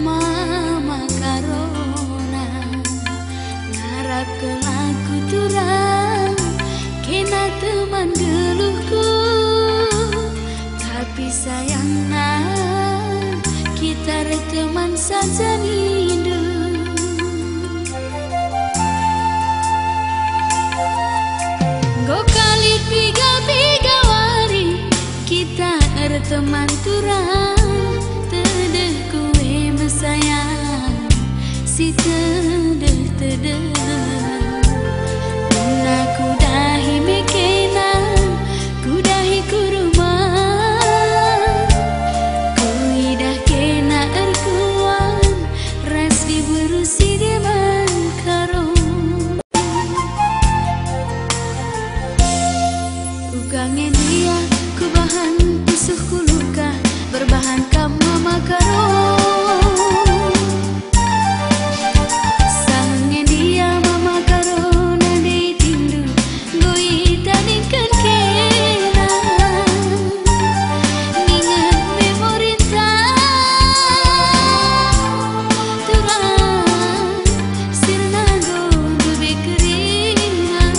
mama karona ngarap ke laku turang kena teman geluhku, tapi sayangnya kita teman saja hidup. Go kali piga wari kita teman turang tedeh kue mesayang si tedeh aku dahi mekena kudahi kurumah kuidah kena erkuan ras diberusi deman karong ugangen dia kubahan pusuhku luka berbahan kam mama karong sangen dia mama karona dei tindu goi taninkan kena ningan memori turang sirna go bebe keringan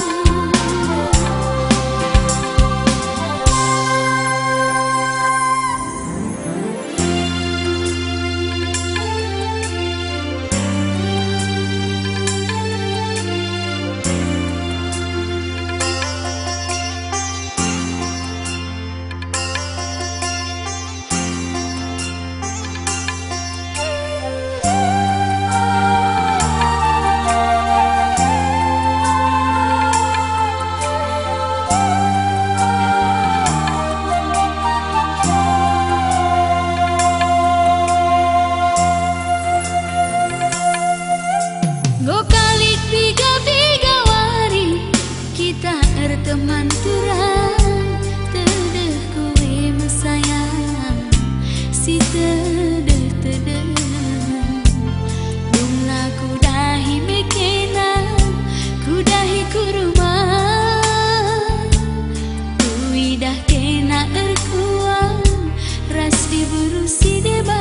go kali piga wari kita teman turang tedeh kue mesayang si tedeh dumla kudahi mekena kudahi kurumah kuidah kena erkuan ras diberusi deba